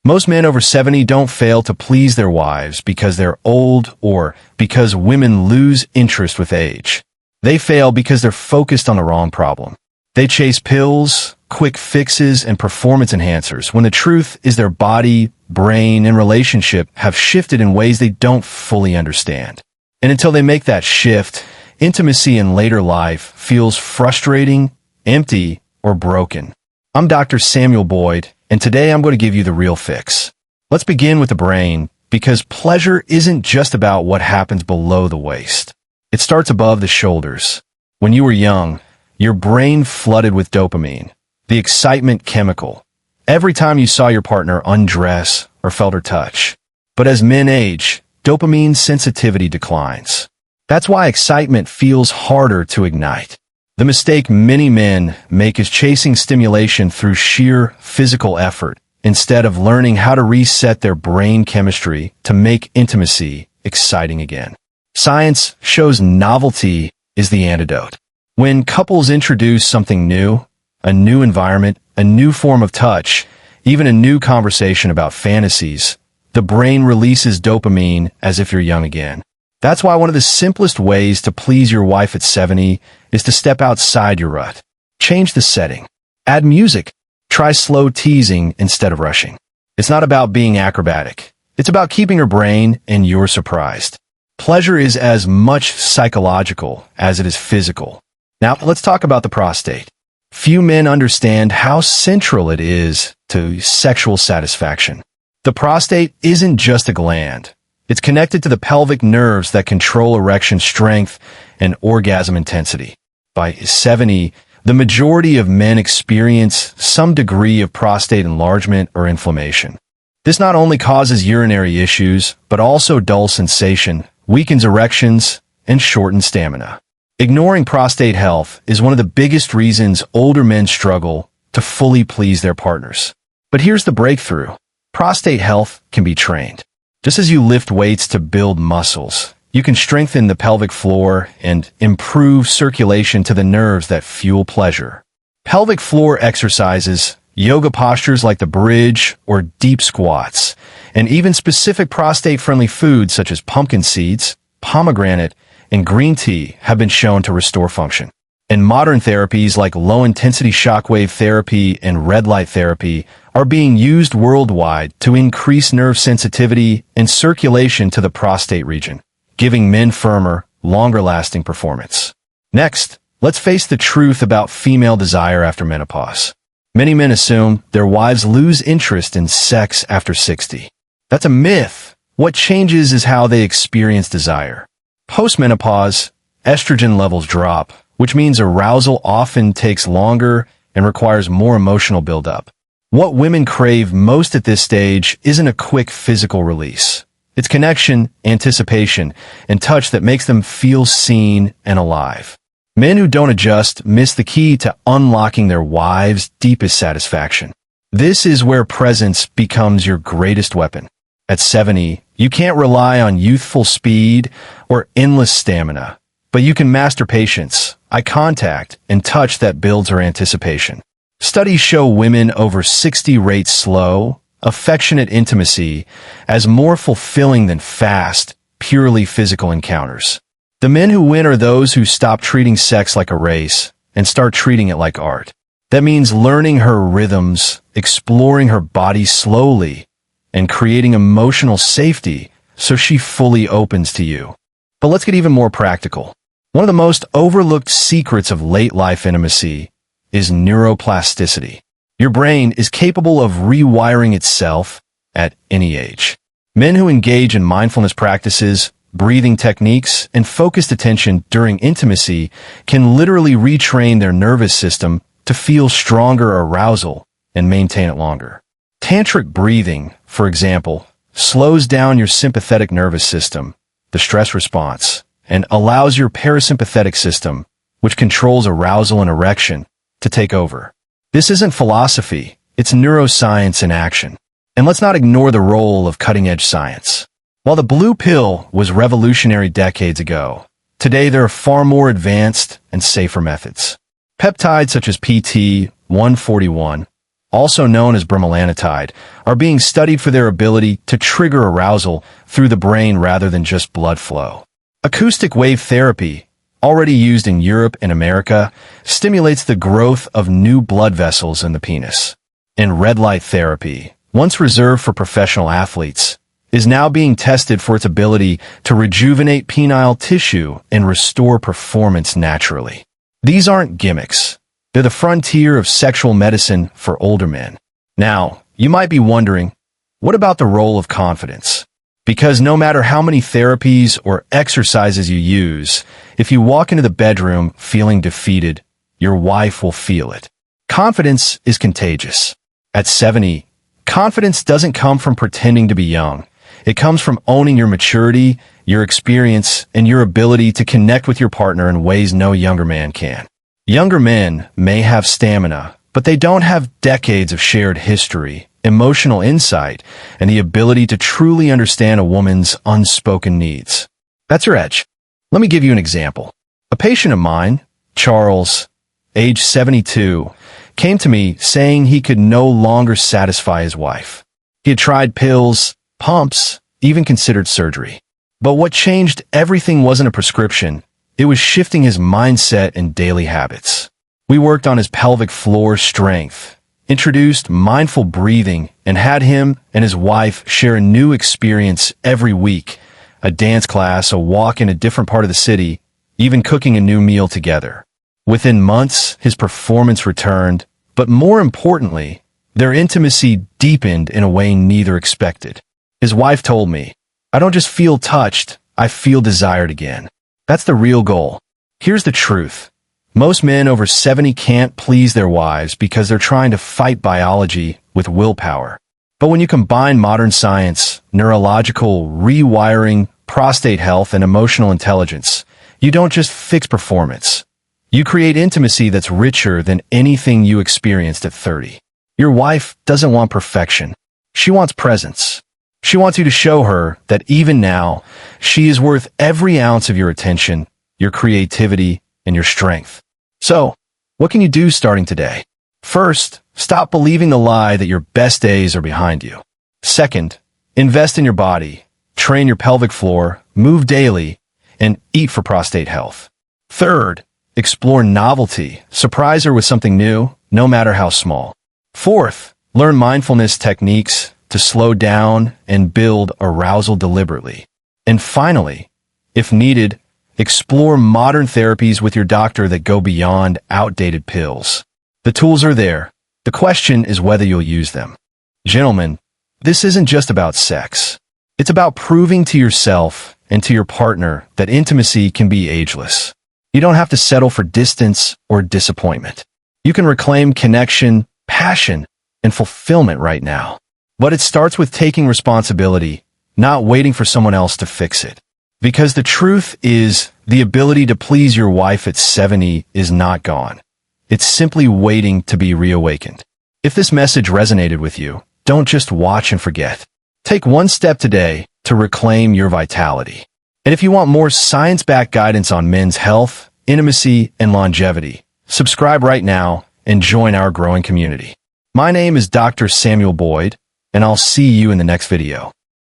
Most men over 70 don't fail to please their wives because they're old or because women lose interest with age. They fail because they're focused on the wrong problem. They chase pills, quick fixes, and performance enhancers when the truth is their body, brain, and relationship have shifted in ways they don't fully understand. And until they make that shift, intimacy in later life feels frustrating, empty, or broken. I'm Dr. Samuel Boyd, and today I'm going to give you the real fix. Let's begin with the brain, because pleasure isn't just about what happens below the waist. It starts above the shoulders. When you were young, your brain flooded with dopamine, the excitement chemical, every time you saw your partner undress or felt her touch. But as men age, dopamine sensitivity declines. That's why excitement feels harder to ignite. The mistake many men make is chasing stimulation through sheer physical effort instead of learning how to reset their brain chemistry to make intimacy exciting again. Science shows novelty is the antidote. When couples introduce something new, a new environment, a new form of touch, even a new conversation about fantasies, the brain releases dopamine as if you're young again. That's why one of the simplest ways to please your wife at 70 is to step outside your rut. Change the setting. Add music. Try slow teasing instead of rushing. It's not about being acrobatic. It's about keeping her brain and you're surprised. Pleasure is as much psychological as it is physical. Now, let's talk about the prostate. Few men understand how central it is to sexual satisfaction. The prostate isn't just a gland. It's connected to the pelvic nerves that control erection strength and orgasm intensity. By 70, the majority of men experience some degree of prostate enlargement or inflammation. This not only causes urinary issues, but also dull sensation, weakens erections, and shortens stamina. Ignoring prostate health is one of the biggest reasons older men struggle to fully please their partners. But here's the breakthrough. Prostate health can be trained. Just as you lift weights to build muscles, you can strengthen the pelvic floor and improve circulation to the nerves that fuel pleasure. Pelvic floor exercises, yoga postures like the bridge or deep squats, and even specific prostate-friendly foods such as pumpkin seeds, pomegranate, and green tea have been shown to restore function. And modern therapies like low-intensity shockwave therapy and red light therapy are being used worldwide to increase nerve sensitivity and circulation to the prostate region, giving men firmer, longer-lasting performance. Next, let's face the truth about female desire after menopause. Many men assume their wives lose interest in sex after 60. That's a myth. What changes is how they experience desire. Post-menopause, estrogen levels drop, which means arousal often takes longer and requires more emotional buildup. What women crave most at this stage isn't a quick physical release. It's connection, anticipation, and touch that makes them feel seen and alive. Men who don't adjust miss the key to unlocking their wives' deepest satisfaction. This is where presence becomes your greatest weapon. At 70, you can't rely on youthful speed or endless stamina, but you can master patience, eye contact, and touch that builds her anticipation. Studies show women over 60 rate slow, affectionate intimacy as more fulfilling than fast, purely physical encounters. The men who win are those who stop treating sex like a race and start treating it like art. That means learning her rhythms, exploring her body slowly, and creating emotional safety so she fully opens to you. But let's get even more practical. One of the most overlooked secrets of late life intimacy is neuroplasticity. Your brain is capable of rewiring itself at any age. Men who engage in mindfulness practices, breathing techniques, and focused attention during intimacy can literally retrain their nervous system to feel stronger arousal and maintain it longer. Tantric breathing, for example, slows down your sympathetic nervous system, the stress response, and allows your parasympathetic system, which controls arousal and erection, to take over. This isn't philosophy, it's neuroscience in action. And let's not ignore the role of cutting-edge science. While the blue pill was revolutionary decades ago, today there are far more advanced and safer methods. Peptides such as PT-141, also known as bremelanotide, are being studied for their ability to trigger arousal through the brain rather than just blood flow. Acoustic wave therapy, already used in Europe and America, stimulates the growth of new blood vessels in the penis. And red light therapy, once reserved for professional athletes, is now being tested for its ability to rejuvenate penile tissue and restore performance naturally. These aren't gimmicks. They're the frontier of sexual medicine for older men. Now, you might be wondering, what about the role of confidence? Because no matter how many therapies or exercises you use, if you walk into the bedroom feeling defeated, your wife will feel it. Confidence is contagious. At 70, confidence doesn't come from pretending to be young. It comes from owning your maturity, your experience, and your ability to connect with your partner in ways no younger man can. Younger men may have stamina, but they don't have decades of shared history, emotional insight, and the ability to truly understand a woman's unspoken needs. That's your edge. Let me give you an example. A patient of mine, Charles, age 72, came to me saying he could no longer satisfy his wife. He had tried pills, pumps, even considered surgery. But what changed everything wasn't a prescription. It was shifting his mindset and daily habits. We worked on his pelvic floor strength, introduced mindful breathing, and had him and his wife share a new experience every week, a dance class, a walk in a different part of the city, even cooking a new meal together. Within months, his performance returned, but more importantly, their intimacy deepened in a way neither expected. His wife told me, "I don't just feel touched, I feel desired again." That's the real goal. Here's the truth. Most men over 70 can't please their wives because they're trying to fight biology with willpower. But when you combine modern science, neurological rewiring, prostate health, and emotional intelligence, you don't just fix performance. You create intimacy that's richer than anything you experienced at 30. Your wife doesn't want perfection. She wants presence. She wants you to show her that even now, she is worth every ounce of your attention, your creativity, and your strength. So, what can you do starting today? First, stop believing the lie that your best days are behind you. Second, invest in your body, train your pelvic floor, move daily, and eat for prostate health. Third, explore novelty, surprise her with something new, no matter how small. Fourth, learn mindfulness techniques to slow down and build arousal deliberately. And finally, if needed, explore modern therapies with your doctor that go beyond outdated pills. The tools are there. The question is whether you'll use them. Gentlemen, this isn't just about sex. It's about proving to yourself and to your partner that intimacy can be ageless. You don't have to settle for distance or disappointment. You can reclaim connection, passion, and fulfillment right now. But it starts with taking responsibility, not waiting for someone else to fix it. Because the truth is, the ability to please your wife at 70 is not gone. It's simply waiting to be reawakened. If this message resonated with you, don't just watch and forget. Take one step today to reclaim your vitality. And if you want more science-backed guidance on men's health, intimacy, and longevity, subscribe right now and join our growing community. My name is Dr. Samuel Boyd, and I'll see you in the next video.